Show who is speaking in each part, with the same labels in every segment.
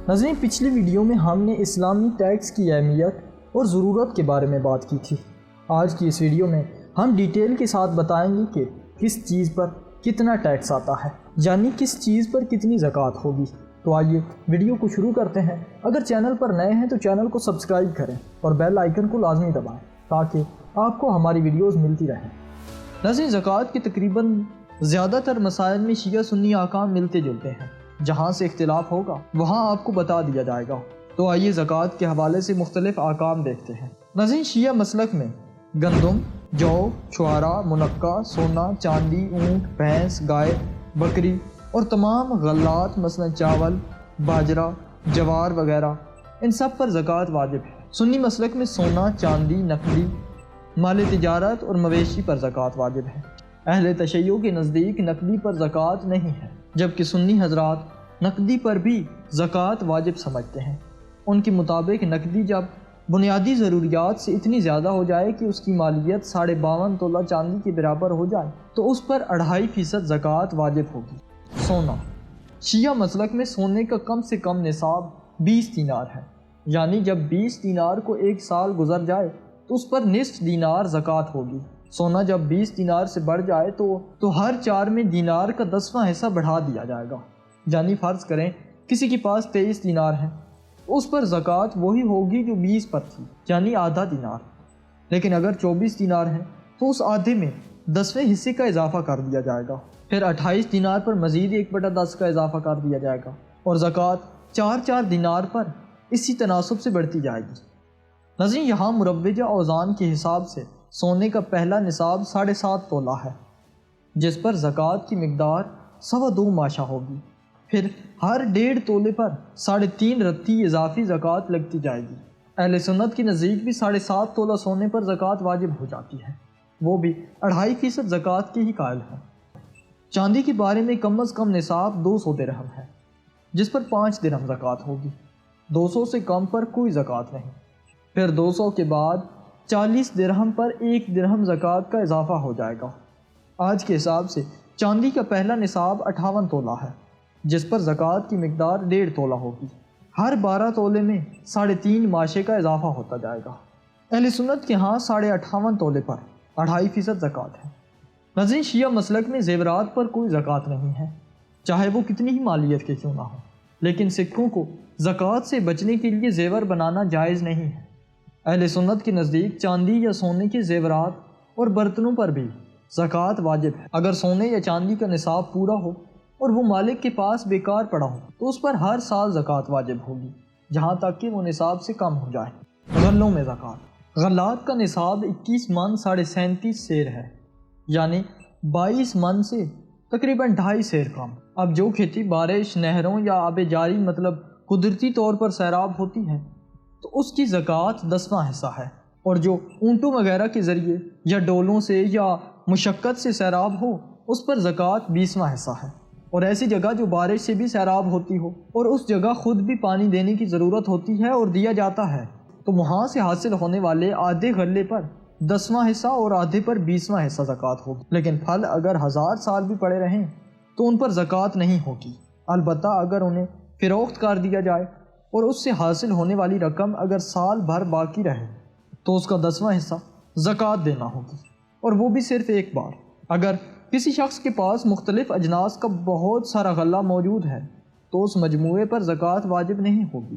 Speaker 1: ناظرین، پچھلی ویڈیو میں ہم نے اسلامی ٹیکس کی اہمیت اور ضرورت کے بارے میں بات کی تھی۔ آج کی اس ویڈیو میں ہم ڈیٹیل کے ساتھ بتائیں گے کہ کس چیز پر کتنا ٹیکس آتا ہے، یعنی کس چیز پر کتنی زکوٰۃ ہوگی۔ تو آئیے ویڈیو کو شروع کرتے ہیں۔ اگر چینل پر نئے ہیں تو چینل کو سبسکرائب کریں اور بیل آئیکن کو لازمی دبائیں تاکہ آپ کو ہماری ویڈیوز ملتی رہیں۔ ناظرین، زکوٰۃ کے تقریباً زیادہ تر مسائل میں شیعہ سنی احکام ملتے جلتے ہیں۔ جہاں سے اختلاف ہوگا وہاں آپ کو بتا دیا جائے گا۔ تو آئیے زکوٰۃ کے حوالے سے مختلف احکام دیکھتے ہیں۔ ناظرین، شیعہ مسلک میں گندم، جو، چھوارا، منقع، سونا، چاندی، اونٹ، بھینس، گائے، بکری اور تمام غلات مثلا چاول، باجرہ، جوار وغیرہ، ان سب پر زکوٰۃ واجب ہے۔ سنی مسلک میں سونا، چاندی، نقدی مال تجارت اور مویشی پر زکوٰۃ واجب ہے۔ اہل تشیع کے نزدیک نقدی پر زکوٰۃ نہیں ہے، جبکہ سنی حضرات نقدی پر بھی زکوٰۃ واجب سمجھتے ہیں۔ ان کے مطابق نقدی جب بنیادی ضروریات سے اتنی زیادہ ہو جائے کہ اس کی مالیت 52.5 تولہ چاندی کے برابر ہو جائے تو اس پر 2.5% زکوٰۃ واجب ہوگی۔ سونا، شیعہ مسلک میں سونے کا کم سے کم نصاب 20 دینار ہے، یعنی جب 20 دینار کو ایک سال گزر جائے تو اس پر نصف دینار زکوٰۃ ہوگی۔ سونا جب 20 دینار سے بڑھ جائے تو ہر 4 میں دینار کا 10واں حصہ بڑھا دیا جائے گا، یعنی فرض کریں کسی کے پاس 23 دینار ہیں تو اس پر زکوٰۃ وہی ہوگی جو 20 پر تھی، یعنی آدھا دینار۔ لیکن اگر 24 دینار ہیں تو اس آدھے میں 10ویں حصے کا اضافہ کر دیا جائے گا، پھر 28 دینار پر مزید 1/10 کا اضافہ کر دیا جائے گا، اور زکوٰۃ 4 دینار پر اسی تناسب سے بڑھتی جائے گی۔ ناظرین، یہاں مروجہ اوزان کے حساب سے سونے کا پہلا نصاب 7.5 تولہ ہے، جس پر زکوٰۃ کی مقدار 2.25 ماشا ہوگی۔ پھر ہر 1.5 تولے پر 3.5 رتی اضافی زکوٰۃ لگتی جائے گی۔ اہل سنت کے نزدیک بھی 7.5 تولہ سونے پر زکوٰۃ واجب ہو جاتی ہے، وہ بھی 2.5% زکوٰۃ کے ہی قائل ہیں۔ چاندی کے بارے میں کم از کم نصاب 200 درہم ہے، جس پر 5 درہم زکوٰۃ ہوگی۔ 200 سے کم پر کوئی زکوٰۃ نہیں۔ پھر 200 کے بعد 40 درہم پر 1 درہم زکوٰۃ کا اضافہ ہو جائے گا۔ آج کے حساب سے چاندی کا پہلا نصاب 58 تولہ ہے، جس پر زکوٰۃ کی مقدار 1.5 تولہ ہوگی۔ ہر 12 تولے میں 3.5 ماشے کا اضافہ ہوتا جائے گا۔ اہل سنت کے ہاں 58.5 تولے پر 2.5% زکوٰۃ ہے۔ ناظرین، شیعہ مسلک میں زیورات پر کوئی زکوٰۃ نہیں ہے، چاہے وہ کتنی ہی مالیت کے کیوں نہ ہو، لیکن سکھوں کو زکوٰۃ سے بچنے کے لیے زیور بنانا جائز نہیں ہے۔ اہل سنت کے نزدیک چاندی یا سونے کے زیورات اور برتنوں پر بھی زکوٰۃ واجب ہے۔ اگر سونے یا چاندی کا نصاب پورا ہو اور وہ مالک کے پاس بیکار پڑا ہو تو اس پر ہر سال زکوٰۃ واجب ہوگی، جہاں تک کہ وہ نصاب سے کم ہو جائے۔ غلوں میں زکوٰۃ، غلات کا نصاب 21 من 37.5 سیر ہے، یعنی 22 من سے تقریباً 2.5 سیر کم۔ اب جو کھیتی بارش، نہروں یا آب جاری مطلب قدرتی طور پر سیراب ہوتی ہے تو اس کی زکوٰۃ 10واں حصہ ہے، اور جو اونٹوں وغیرہ کے ذریعے یا ڈولوں سے یا مشقت سے سیراب ہو اس پر زکوٰۃ 20واں حصہ ہے۔ اور ایسی جگہ جو بارش سے بھی سیراب ہوتی ہو اور اس جگہ خود بھی پانی دینے کی ضرورت ہوتی ہے اور دیا جاتا ہے تو وہاں سے حاصل ہونے والے آدھے غلے پر 10واں حصہ اور آدھے پر 20واں حصہ زکوٰۃ ہوگی۔ لیکن پھل اگر 1000 سال بھی پڑے رہیں تو ان پر زکوٰۃ نہیں ہوگی، البتہ اگر انہیں فروخت کر دیا جائے اور اس سے حاصل ہونے والی رقم اگر سال بھر باقی رہے تو اس کا 10واں حصہ زکوٰۃ دینا ہوگی، اور وہ بھی صرف ایک بار۔ اگر کسی شخص کے پاس مختلف اجناس کا بہت سارا غلہ موجود ہے تو اس مجموعے پر زکوٰۃ واجب نہیں ہوگی،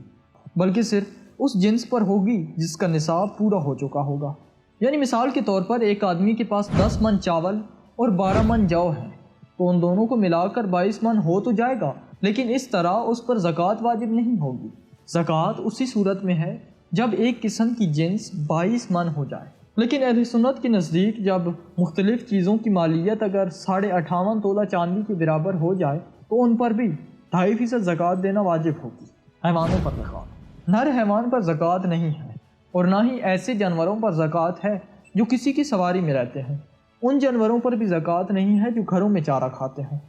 Speaker 1: بلکہ صرف اس جنس پر ہوگی جس کا نصاب پورا ہو چکا ہوگا۔ یعنی مثال کے طور پر ایک آدمی کے پاس 10 من چاول اور 12 من جو ہے تو ان دونوں کو ملا کر 22 من ہو تو جائے گا، لیکن اس طرح اس پر زکوٰۃ واجب نہیں ہوگی۔ زکوٰۃ اسی صورت میں ہے جب ایک قسم کی جنس 22 من ہو جائے۔ لیکن اہل سنت کے نزدیک جب مختلف چیزوں کی مالیت اگر 58.5 تولہ چاندی کے برابر ہو جائے تو ان پر بھی 2.5% زکوٰۃ دینا واجب ہوگی۔ حیوانوں پر زکوٰۃ، نر حیوان پر زکوٰۃ نہیں ہے، اور نہ ہی ایسے جانوروں پر زکوٰۃ ہے جو کسی کی سواری میں رہتے ہیں۔ ان جانوروں پر بھی زکوٰۃ نہیں ہے جو گھروں میں چارہ کھاتے ہیں۔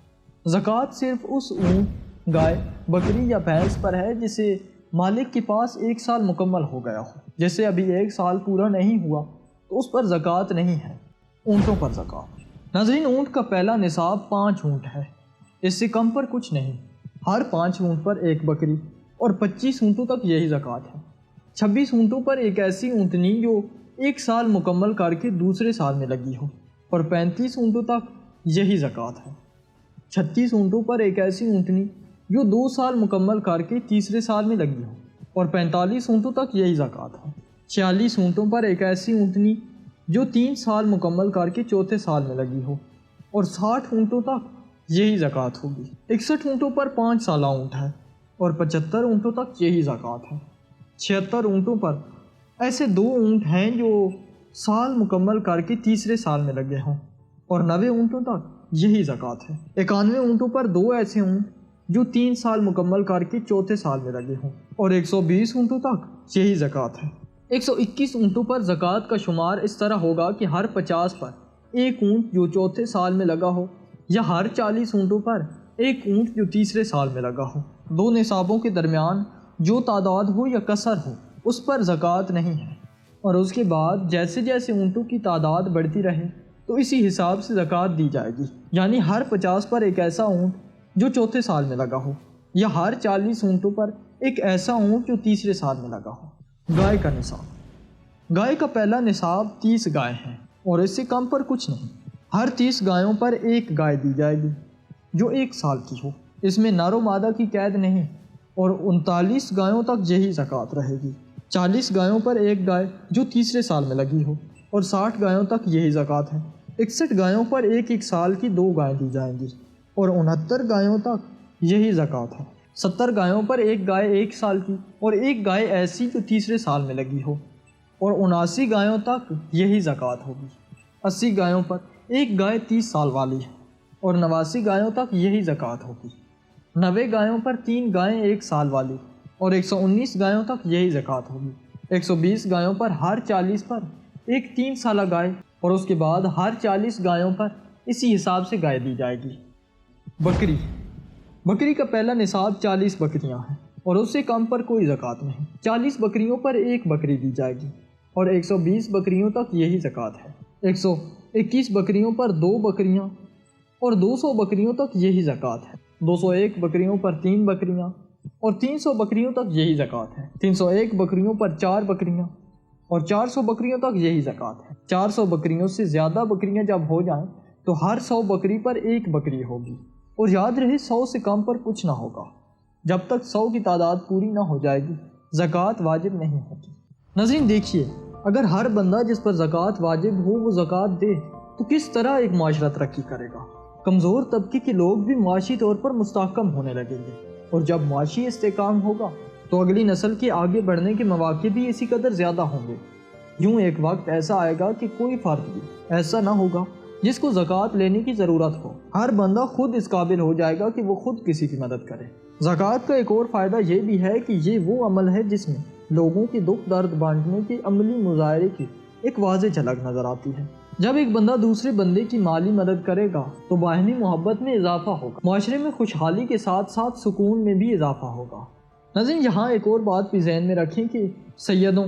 Speaker 1: زکوٰۃ صرف اس اونٹ، گائے، بکری یا بھینس پر ہے جسے مالک کے پاس 1 سال مکمل ہو گیا ہو۔ جیسے ابھی 1 سال پورا نہیں ہوا تو اس پر زکوٰۃ نہیں ہے۔ اونٹوں پر زکوٰۃ، ناظرین، اونٹ کا پہلا نصاب 5 اونٹ ہے، اس سے کم پر کچھ نہیں۔ ہر 5 اونٹ پر 1 بکری، اور 25 اونٹوں تک یہی زکوٰۃ ہے۔ 26 اونٹوں پر ایک ایسی اونٹنی جو 1 سال مکمل کر کے دوسرے سال میں لگی ہو، اور 35 اونٹوں تک یہی زکوٰۃ ہے۔ 36 اونٹوں پر ایک ایسی اونٹنی جو 2 سال مکمل کر کے تیسرے سال میں لگی ہو، اور 45 اونٹوں تک یہی زکوٰۃ ہے۔ 46 اونٹوں پر ایک ایسی اونٹنی جو 3 سال مکمل کر کے چوتھے سال میں لگی ہو، اور 60 اونٹوں تک یہی زکوٰۃ ہوگی۔ 61 اونٹوں پر 5 سالہ اونٹ ہے، اور 75 اونٹوں تک یہی زکوٰۃ ہے۔ 76 اونٹوں پر ایسے 2 اونٹ ہیں جو سال مکمل کر کے تیسرے سال میں لگے ہوں، اور 90 اونٹوں تک یہی زکوٰۃ ہے۔ 91 اونٹوں پر 2 ایسے اونٹ جو 3 سال مکمل کر کے چوتھے سال میں لگے ہوں، اور 120 اونٹوں تک یہی زکوٰۃ ہے۔ 121 اونٹوں پر زکوٰۃ کا شمار اس طرح ہوگا کہ ہر 50 پر ایک اونٹ جو چوتھے سال میں لگا ہو، یا ہر 40 اونٹوں پر ایک اونٹ جو تیسرے سال میں لگا ہو۔ 2 نصابوں کے درمیان جو تعداد ہو یا کثر ہو، اس پر زکوٰۃ نہیں ہے، اور اس کے بعد جیسے جیسے اونٹوں کی تعداد بڑھتی رہے تو اسی حساب سے زکوٰۃ دی جائے گی، یعنی ہر 50 پر ایک ایسا اونٹ جو چوتھے سال میں لگا ہو، یا ہر 40 اونٹوں پر ایک ایسا اونٹ جو تیسرے سال میں لگا ہو۔ گائے کا نصاب۔ گائے کا پہلا نصاب 30 گائے ہیں، اور اس سے کم پر کچھ نہیں۔ ہر 30 گایوں پر ایک گائے دی جائے گی جو 1 سال کی ہو، اس میں نر و مادہ کی قید نہیں، اور 39 گایوں تک یہی زکوٰۃ رہے گی۔ 40 گایوں پر ایک گائے جو تیسرے سال میں لگی ہو، اور 60 گایوں تک یہی زکوٰۃ ہے۔ 61 گایوں پر ایک سال کی 2 گائیں دی جائیں گی، اور 69 گایوں تک یہی زکوٰۃ ہے۔ 70 گایوں پر ایک گائے 1 سال کی، اور ایک گائے ایسی جو تیسرے سال میں لگی ہو، اور 79 گایوں تک یہی زکوٰۃ ہوگی۔ 80 گایوں پر ایک گائے 30 سال والی ہے، اور 89 گایوں تک یہی زکوٰۃ ہوگی۔ 90 گایوں پر 3 گائیں 1 سال والی، اور 119 گایوں تک یہی زکوٰۃ ہوگی۔ 120 گایوں پر ہر 40 پر ایک 3 سالہ گائے، اور اس کے بعد ہر 40 گایوں پر اسی حساب سے گائے دی جائے گی۔ بکری۔ بکری کا پہلا نصاب 40 بکریاں ہیں، اور اس سے کم پر کوئی زکوٰۃ نہیں۔ 40 بکریوں پر ایک بکری دی جائے گی، اور 120 بکریوں تک یہی زکوٰۃ ہے۔ 121 بکریوں پر 2 بکریاں، اور 200 بکریوں تک یہی زکوٰۃ ہے۔ 201 بکریوں پر 3 بکریاں، اور 300 بکریوں تک یہی زکوٰۃ ہے۔ 301 بکریوں پر 4 بکریاں، اور 400 بکریوں تک یہی زکوٰۃ ہے۔ 400 بکریوں سے زیادہ بکریاں جب ہو جائیں تو ہر 100 بکری پر ایک بکری ہوگی، اور یاد رہے 100 سے کم پر کچھ نہ ہوگا۔ جب تک 100 کی تعداد پوری نہ ہو جائے گی زکوٰۃ واجب نہیں ہوگی۔ ناظرین دیکھیے، اگر ہر بندہ جس پر زکوٰۃ واجب ہو وہ زکوٰۃ دے تو کس طرح ایک معاشرہ ترقی کرے گا۔ کمزور طبقے کے لوگ بھی معاشی طور پر مستحکم ہونے لگیں گے، اور جب معاشی استحکام ہوگا تو اگلی نسل کے آگے بڑھنے کے مواقع بھی اسی قدر زیادہ ہوں گے۔ یوں ایک وقت ایسا آئے گا کہ کوئی فرد بھی ایسا نہ ہوگا جس کو زکوٰۃ لینے کی ضرورت ہو۔ ہر بندہ خود اس قابل ہو جائے گا کہ وہ خود کسی کی مدد کرے۔ زکوٰۃ کا ایک اور فائدہ یہ بھی ہے کہ یہ وہ عمل ہے جس میں لوگوں کے دکھ درد بانٹنے کے عملی مظاہرے کی ایک واضح جھلک نظر آتی ہے۔ جب ایک بندہ دوسرے بندے کی مالی مدد کرے گا تو باہمی محبت میں اضافہ ہوگا، معاشرے میں خوشحالی کے ساتھ ساتھ سکون میں بھی اضافہ ہوگا۔ ناظرین یہاں ایک اور بات بھی ذہن میں رکھیں کہ سیدوں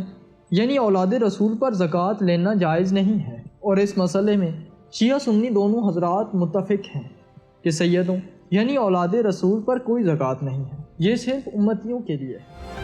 Speaker 1: یعنی اولاد رسول پر زکوٰۃ لینا جائز نہیں ہے، اور اس مسئلے میں شیعہ سنی دونوں حضرات متفق ہیں کہ سیدوں یعنی اولاد رسول پر کوئی زکوٰۃ نہیں ہے، یہ صرف امتیوں کے لیے ہے۔